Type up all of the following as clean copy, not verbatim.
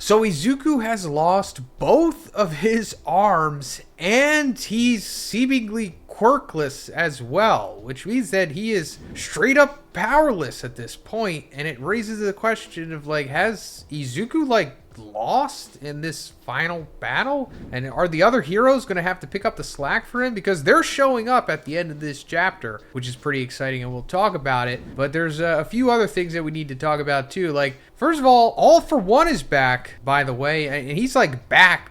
So Izuku has lost both of his arms and he's seemingly quirkless as well, which means that he is straight up powerless at this point, and it raises the question of like, has Izuku like lost in this final battle? And are the other heroes going to have to pick up the slack for him? Because they're showing up at the end of this chapter, which is pretty exciting, and we'll talk about it. But there's a few other things that we need to talk about too. Like, first of all for One is back, by the way, and he's like back.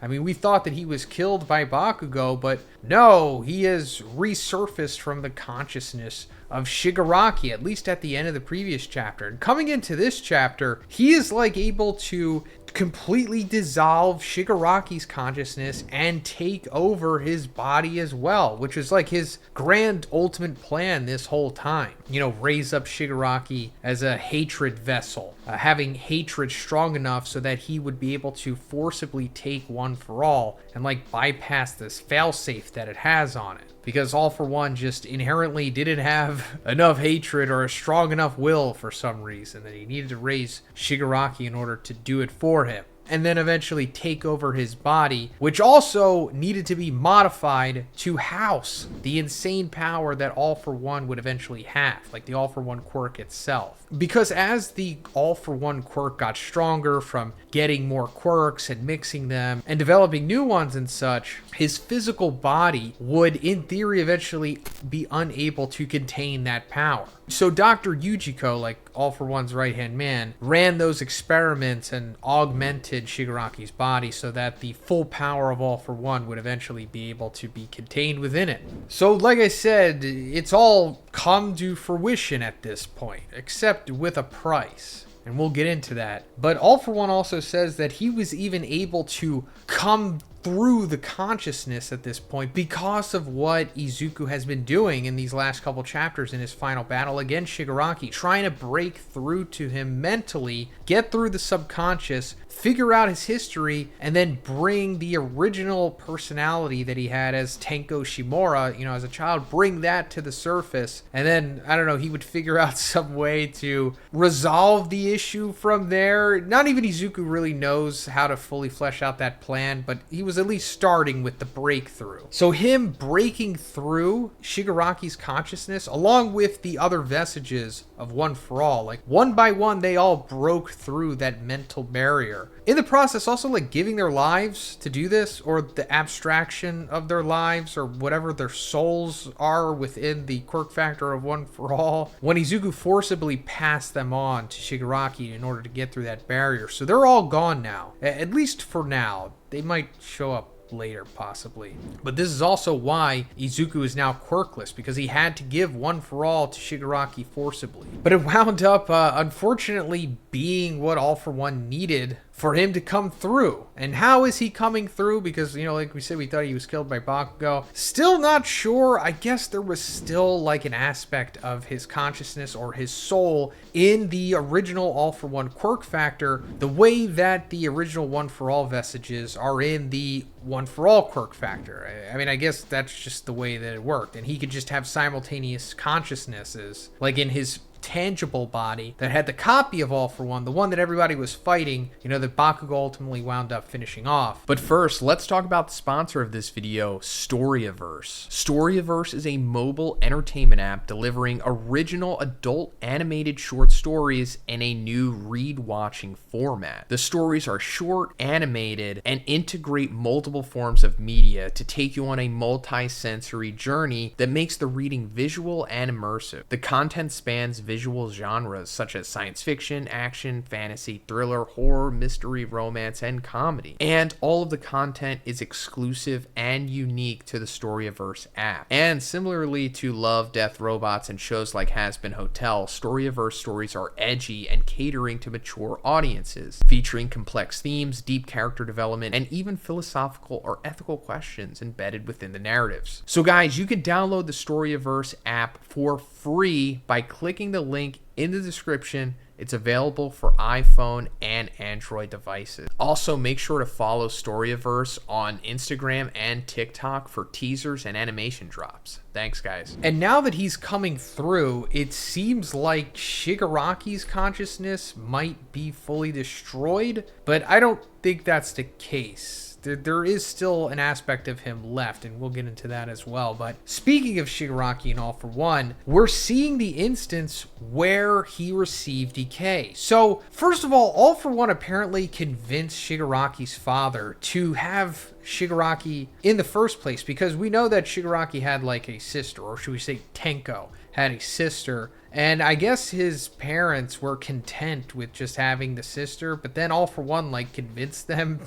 I mean, we thought that he was killed by Bakugo, but no, he has resurfaced from the consciousness of Shigaraki, at least at the end of the previous chapter. And coming into this chapter, he is like able to completely dissolve Shigaraki's consciousness and take over his body as well, which is like his grand ultimate plan this whole time. You know, raise up Shigaraki as a hatred vessel, having hatred strong enough so that he would be able to forcibly take One for All and like bypass this failsafe that it has on it. Because All for One just inherently didn't have enough hatred or a strong enough will for some reason, that he needed to raise Shigaraki in order to do it for him. And then eventually take over his body, which also needed to be modified to house the insane power that All for One would eventually have, like the All for One quirk itself. Because as the All for One quirk got stronger from getting more quirks and mixing them and developing new ones and such, his physical body would, in theory, eventually be unable to contain that power. So Dr. Yujiko, like All for One's right-hand man, ran those experiments and augmented Shigaraki's body so that the full power of All for One would eventually be able to be contained within it. So like I said, it's all come to fruition at this point, except with a price. And we'll get into that. But All for One also says that he was even able to come through the consciousness at this point because of what Izuku has been doing in these last couple chapters in his final battle against Shigaraki, trying to break through to him mentally, get through the subconscious, figure out his history, and then bring the original personality that he had as Tenko Shimura, you know, as a child, bring that to the surface. And then, I don't know, he would figure out some way to resolve the issue from there. Not even Izuku really knows how to fully flesh out that plan, but he was at least starting with the breakthrough. So him breaking through Shigaraki's consciousness, along with the other vestiges of One for All, like one by one, they all broke through that mental barrier. In the process, also like giving their lives to do this, or the abstraction of their lives, or whatever their souls are within the quirk factor of One for All, when Izuku forcibly passed them on to Shigaraki in order to get through that barrier. So they're all gone now, at least for now. They might show up later, possibly. But this is also why Izuku is now quirkless, because he had to give One for All to Shigaraki forcibly. But it wound up, unfortunately, being what All for One needed for him to come through. And how is he coming through? Because, you know, like we said, we thought he was killed by Bakugo. Still not sure. I guess there was still like an aspect of his consciousness or his soul in the original All for One quirk factor, the way that the original One for All vestiges are in the One for All quirk factor. I mean, I guess that's just the way that it worked. And he could just have simultaneous consciousnesses, like in his tangible body that had the copy of All for One, the one that everybody was fighting, you know, that Bakugo ultimately wound up finishing off. But first, let's talk about the sponsor of this video, Storyverse. Storyverse is a mobile entertainment app delivering original adult animated short stories in a new read-watching format. The stories are short, animated, and integrate multiple forms of media to take you on a multi-sensory journey that makes the reading visual and immersive. The content spans visual genres such as science fiction, action, fantasy, thriller, horror, mystery, romance, and comedy. And all of the content is exclusive and unique to the Storyverse app. And similarly to Love, Death, Robots, and shows like Has Been Hotel, Storyverse stories are edgy and catering to mature audiences, featuring complex themes, deep character development, and even philosophical or ethical questions embedded within the narratives. So guys, you can download the Storyverse app for free by clicking the link in the description It's available for iPhone and Android devices. Also, make sure to follow Storyverse on Instagram and TikTok for teasers and animation drops. Thanks, guys. And now that he's coming through, it seems like Shigaraki's consciousness might be fully destroyed, but I don't think that's the case. There is still an aspect of him left, and we'll get into that as well. But speaking of Shigaraki and All for One, we're seeing the instance where he received decay. So, first of all for One apparently convinced Shigaraki's father to have Shigaraki in the first place, because we know that Shigaraki had like a sister, or should we say Tenko had a sister, and I guess his parents were content with just having the sister, but then All for One like convinced them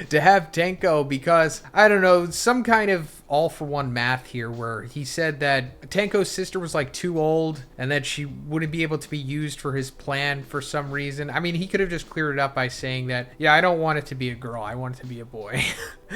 to have Tenko because, I don't know, some kind of All for One math here where he said that Tenko's sister was like too old and that she wouldn't be able to be used for his plan for some reason. I mean, he could have just cleared it up by saying that, yeah, I don't want it to be a girl, I want it to be a boy.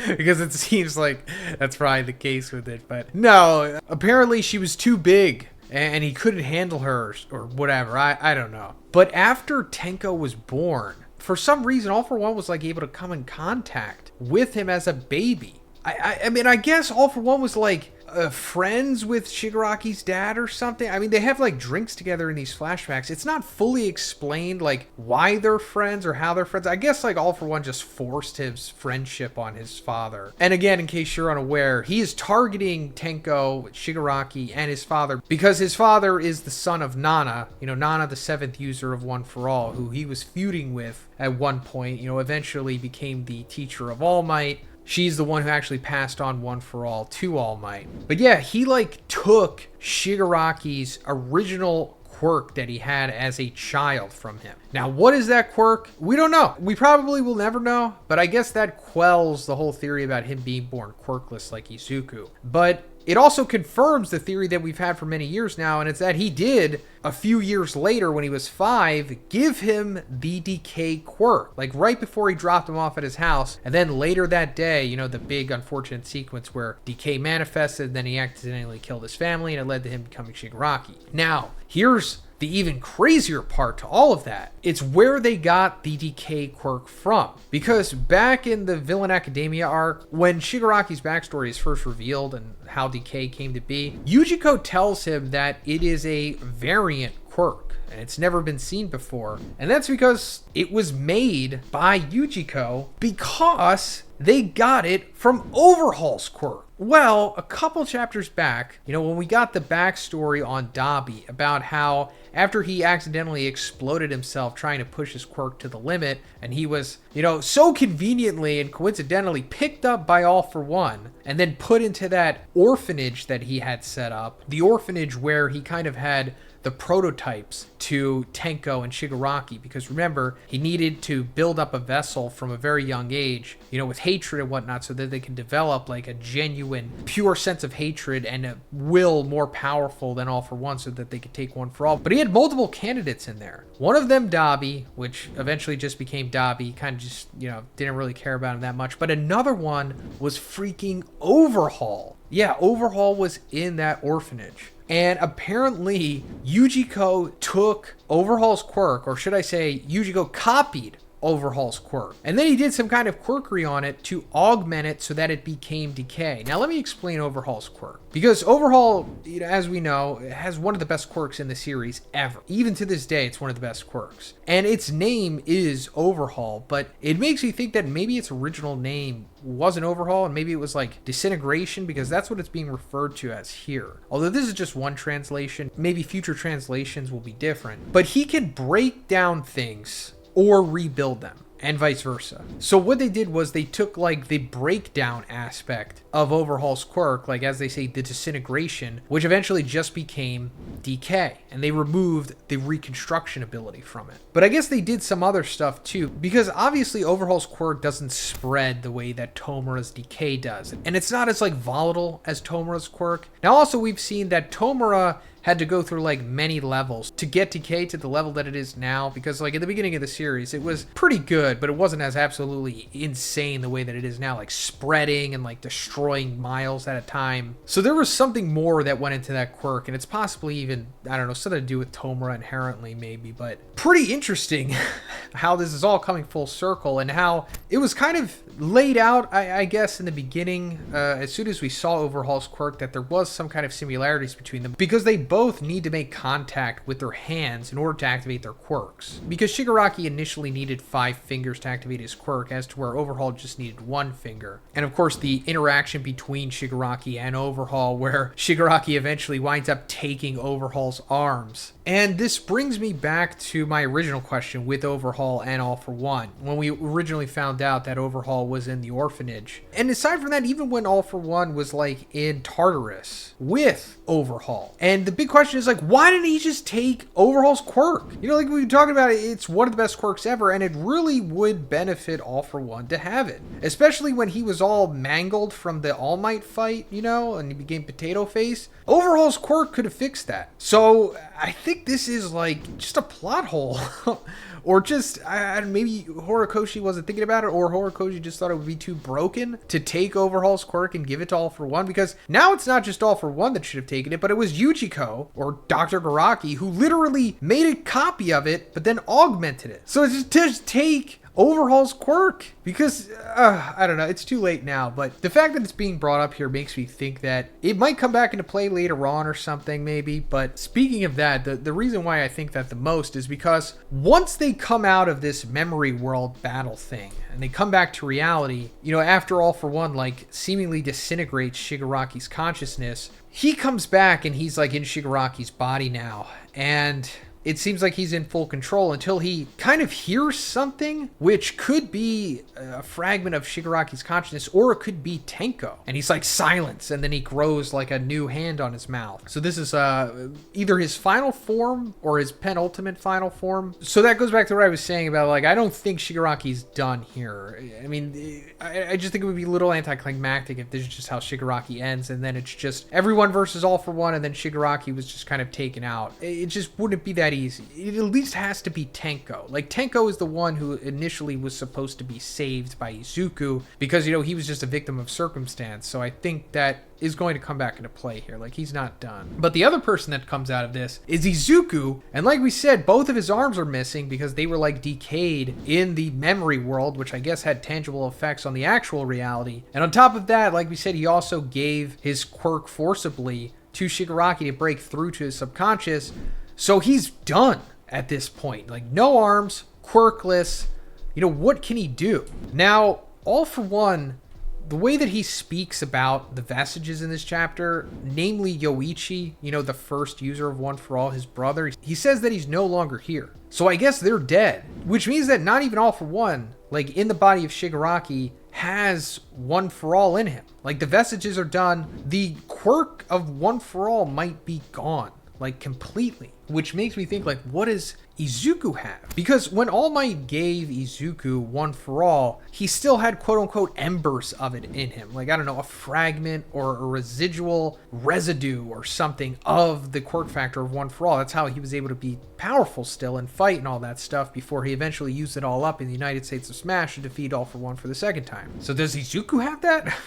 Because it seems like that's probably the case with it, but no, apparently she was too big and he couldn't handle her or whatever. I don't know. But after Tenko was born, for some reason, All for One was like able to come in contact with him as a baby. I mean, I guess All for One was like friends with Shigaraki's dad or something. I mean, they have like drinks together in these flashbacks. It's not fully explained like why they're friends or how they're friends. I guess like All for One just forced his friendship on his father. And again, in case you're unaware, he is targeting Tenko, Shigaraki, and his father because his father is the son of Nana, Nana, the seventh user of One for All, who he was feuding with at one point, eventually became the teacher of All Might. She's the one who actually passed on One for All to All Might. But yeah, he like took Shigaraki's original quirk that he had as a child from him. Now, what is that quirk? We don't know. We probably will never know, but I guess that quells the whole theory about him being born quirkless like Izuku. But it also confirms the theory that we've had for many years now, and it's that he did, a few years later when he was 5, give him the decay quirk, like right before he dropped him off at his house. And then later that day, the big unfortunate sequence where decay manifested, then he accidentally killed his family, and it led to him becoming Shigaraki. Now, here's the even crazier part to all of that. It's where they got the decay quirk from. Because back in the Villain Academia arc, when Shigaraki's backstory is first revealed and how decay came to be, Yujiko tells him that it is a variant quirk and it's never been seen before. And that's because it was made by Yujiko because they got it from Overhaul's quirk. Well, a couple chapters back, when we got the backstory on Dabi about how after he accidentally exploded himself trying to push his quirk to the limit, and he was, so conveniently and coincidentally picked up by All for One and then put into that orphanage that he had set up, the orphanage where he kind of had the prototypes to Tenko and Shigaraki, because remember, he needed to build up a vessel from a very young age, with hatred and whatnot, so that they can develop like a genuine, pure sense of hatred and a will more powerful than All for One, so that they could take One for All. But he had multiple candidates in there. One of them, Dabi, which eventually just became Dabi, kind of just, didn't really care about him that much. But another one was freaking Overhaul. Yeah, Overhaul was in that orphanage. And apparently, Yujiko took Overhaul's quirk, or should I say, Yujiko copied Overhaul's quirk. And then he did some kind of quirkery on it to augment it so that it became decay. Now, let me explain Overhaul's quirk. Because Overhaul, as we know, has one of the best quirks in the series ever. Even to this day, it's one of the best quirks. And its name is Overhaul, but it makes me think that maybe its original name wasn't Overhaul, and maybe it was like Disintegration, because that's what it's being referred to as here. Although this is just one translation, maybe future translations will be different. But he can break down things or rebuild them, and vice versa. So what they did was they took like the breakdown aspect of Overhaul's quirk, like as they say, the disintegration, which eventually just became decay, and they removed the reconstruction ability from it. But I guess they did some other stuff too, because obviously Overhaul's quirk doesn't spread the way that Tomura's decay does, and it's not as like volatile as Tomura's quirk. Now also we've seen that Tomura had to go through like many levels to get Decay to the level that it is now, because like at the beginning of the series it was pretty good, but it wasn't as absolutely insane the way that it is now, like spreading and like destroying miles at a time. So there was something more that went into that quirk, and it's possibly even, I don't know, something to do with Tomura inherently maybe, but pretty interesting how this is all coming full circle and how it was kind of laid out, I guess, in the beginning, as soon as we saw Overhaul's quirk, that there was some kind of similarities between them, because they both need to make contact with their hands in order to activate their quirks. Because Shigaraki initially needed 5 fingers to activate his quirk, as to where Overhaul just needed 1 finger. And of course, the interaction between Shigaraki and Overhaul, where Shigaraki eventually winds up taking Overhaul's arms. And this brings me back to my original question with Overhaul and All For One, when we originally found out that Overhaul was in the orphanage. And aside from that, even when All For One was like in Tartarus with Overhaul. And the big question is like, why didn't he just take Overhaul's quirk? You know, like we were talking about, it's one of the best quirks ever, and it really would benefit All For One to have it. Especially when he was all mangled from the All Might fight, you know, and he became Potato Face. Overhaul's quirk could have fixed that. So I think this is like just a plot hole. Or just, maybe Horikoshi wasn't thinking about it, or Horikoshi just thought it would be too broken to take Overhaul's quirk and give it to All For One, because now it's not just All For One that should have taken it, but it was Yujiko, or Dr. Garaki, who literally made a copy of it, but then augmented it. So it's just take Overhaul's quirk, because I don't know, it's too late now, but the fact that it's being brought up here makes me think that it might come back into play later on or something maybe. But speaking of that, the reason why I think that the most is because once they come out of this memory world battle thing and they come back to reality, you know, after All For One like seemingly disintegrates Shigaraki's consciousness, he comes back and he's like in Shigaraki's body now, and it seems like he's in full control until he kind of hears something, which could be a fragment of Shigaraki's consciousness, or it could be Tenko. And he's like, silence, and then he grows like a new hand on his mouth. So this is either his final form or his penultimate final form. So that goes back to what I was saying about, like, I don't think Shigaraki's done here. I mean, I just think it would be a little anticlimactic if this is just how Shigaraki ends, and then it's just everyone versus All For One, and then Shigaraki was just kind of taken out. It just wouldn't be that easy. It at least has to be Tenko. Like, Tenko is the one who initially was supposed to be saved by Izuku because, you know, he was just a victim of circumstance. So I think that is going to come back into play here. Like, he's not done. But the other person that comes out of this is Izuku. And like we said, both of his arms are missing because they were like decayed in the memory world, which I guess had tangible effects on the actual reality. And on top of that, like we said, he also gave his quirk forcibly to Shigaraki to break through to his subconscious. So he's done at this point. Like, no arms, quirkless. You know, what can he do? Now, All For One, the way that he speaks about the vestiges in this chapter, namely Yoichi, you know, the first user of One For All, his brother, he says that he's no longer here. So I guess they're dead, which means that not even All For One, like in the body of Shigaraki, has One For All in him. Like, the vestiges are done. The quirk of One For All might be gone, like completely. Which makes me think, like, what does Izuku have? Because when All Might gave Izuku One For All, he still had quote-unquote embers of it in him. Like, I don't know, a fragment or a residual residue or something of the quirk factor of One For All. That's how he was able to be powerful still and fight and all that stuff before he eventually used it all up in the United States of Smash to defeat All For One for the second time. So does Izuku have that?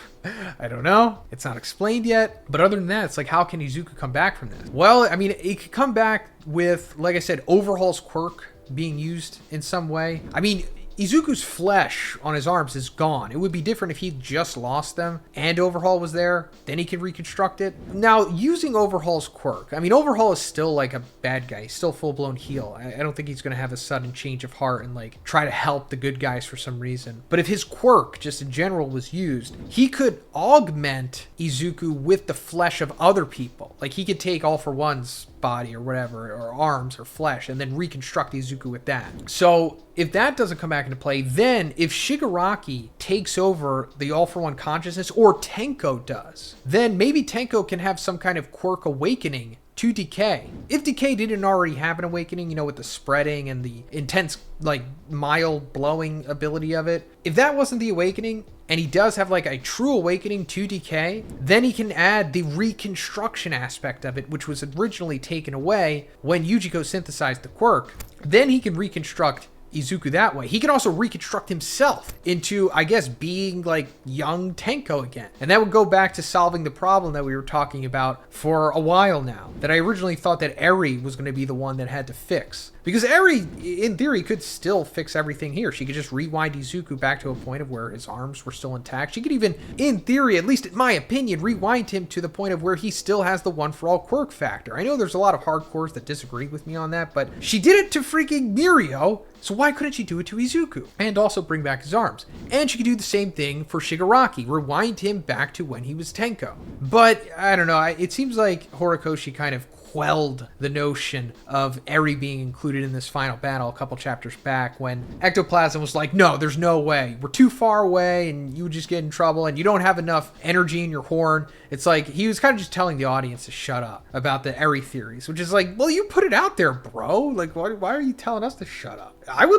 I don't know. It's not explained yet. But other than that, it's like, how can Izuku come back from this? Well, I mean, it could come back with, like I said, Overhaul's quirk being used in some way. I mean, Izuku's flesh on his arms is gone. It would be different if he just lost them and Overhaul was there, then he could reconstruct it. Now, using Overhaul's quirk, I mean, Overhaul is still like a bad guy. He's still full-blown heel. I don't think he's going to have a sudden change of heart and like try to help the good guys for some reason. But if his quirk just in general was used, he could augment Izuku with the flesh of other people. Like, he could take All For One's body or whatever, or arms or flesh, and then reconstruct Izuku with that. So if that doesn't come back into play, then if Shigaraki takes over the All For One consciousness, or Tenko does, then maybe Tenko can have some kind of quirk awakening to Decay. If Decay didn't already have an awakening, you know, with the spreading and the intense, like, mild blowing ability of it, if that wasn't the awakening, and he does have like a true awakening to decay, then he can add the reconstruction aspect of it, which was originally taken away when Yujiko synthesized the quirk. Then he can reconstruct Izuku that way. He can also reconstruct himself into, I guess, being like young Tenko again. And that would go back to solving the problem that we were talking about for a while now, that I originally thought that Eri was going to be the one that had to fix. Because Eri, in theory, could still fix everything here. She could just rewind Izuku back to a point of where his arms were still intact. She could even, in theory, at least in my opinion, rewind him to the point of where he still has the one-for-all quirk factor. I know there's a lot of hardcores that disagree with me on that, but she did it to freaking Mirio, so why couldn't she do it to Izuku? And also bring back his arms. And she could do the same thing for Shigaraki, rewind him back to when he was Tenko. But, I don't know, it seems like Horikoshi kind of quelled the notion of Eri being included in this final battle a couple chapters back when Ectoplasm was like, no, there's no way. We're too far away and you would just get in trouble and you don't have enough energy in your horn. It's like he was kind of just telling the audience to shut up about the Eri theories, which is like, well, you put it out there, bro. Like, why are you telling us to shut up? I'm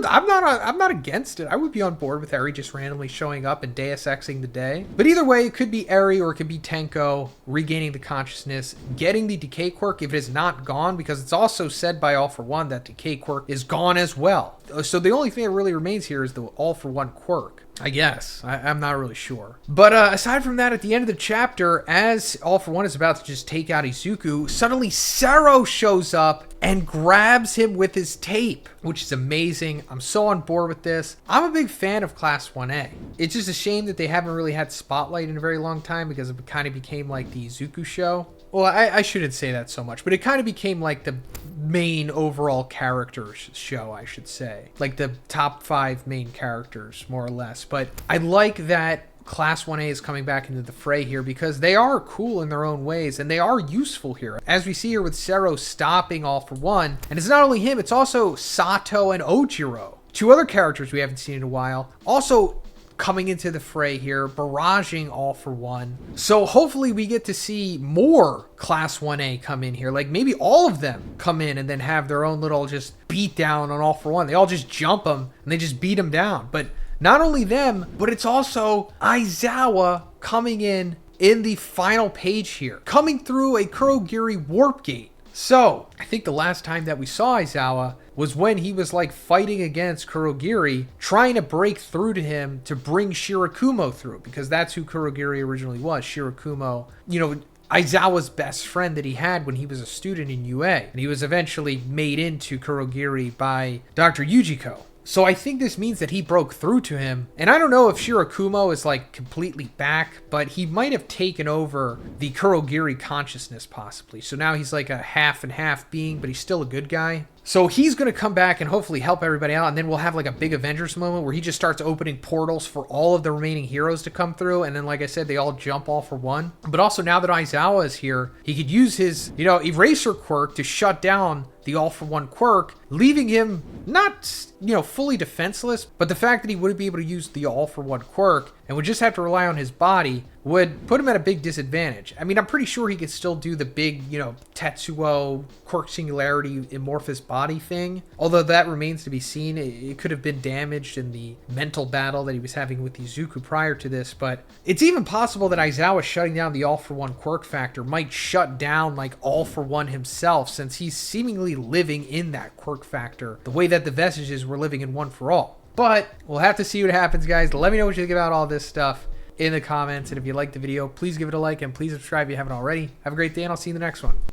not against it. I would be on board with Eri just randomly showing up and Deus Exing the day. But either way, it could be Eri or it could be Tenko regaining the consciousness, getting the decay quirk if it is not gone, because it's also said by All For One that decay quirk is gone as well. So the only thing that really remains here is the All For One quirk, I guess. I'm not really sure. But aside from that, at the end of the chapter, as All For One is about to just take out Izuku, suddenly Sero shows up and grabs him with his tape, which is amazing. I'm so on board with this. I'm a big fan of Class 1A. It's just a shame that they haven't really had Spotlight in a very long time because it kind of became like the Izuku show. Well, I shouldn't say that so much, but it kind of became like the main overall characters show, I should say. Like the top 5 main characters, more or less. But I like that Class 1A is coming back into the fray here because they are cool in their own ways and they are useful here. As we see here with Sero stopping All For One. And it's not only him, it's also Sato and Ojiro. 2 other characters we haven't seen in a while. Also coming into the fray here, barraging All For One. So hopefully we get to see more Class 1A come in here. Like maybe all of them come in and then have their own little just beat down on All For One. They all just jump them and they just beat them down. But not only them, but it's also Aizawa coming in the final page here, coming through a Kurogiri warp gate. So I think the last time that we saw Aizawa was when he was like fighting against Kurogiri, trying to break through to him to bring Shirakumo through, because that's who Kurogiri originally was. Shirakumo, you know, Aizawa's best friend that he had when he was a student in UA. And he was eventually made into Kurogiri by Dr. Yujiko. So I think this means that he broke through to him. And I don't know if Shirakumo is like completely back, but he might have taken over the Kurogiri consciousness possibly. So now he's like a half and half being, but he's still a good guy. So he's going to come back and hopefully help everybody out. And then we'll have like a big Avengers moment where he just starts opening portals for all of the remaining heroes to come through. And then, like I said, they all jump All For One. But also now that Aizawa is here, he could use his, you know, eraser quirk to shut down the All For One quirk, leaving him not, you know, fully defenseless. But the fact that he wouldn't be able to use the All For One quirk and would just have to rely on his body would put him at a big disadvantage. I mean, I'm pretty sure he could still do the big, you know, Tetsuo quirk singularity amorphous body thing. Although that remains to be seen. It could have been damaged in the mental battle that he was having with Izuku prior to this. But it's even possible that Aizawa shutting down the All For One quirk factor might shut down like All For One himself, since he's seemingly living in that quirk factor the way that the Vestiges were living in One For All. But we'll have to see what happens, guys. Let me know what you think about all this stuff in the comments. And if you liked the video, please give it a like and please subscribe if you haven't already. Have a great day and I'll see you in the next one.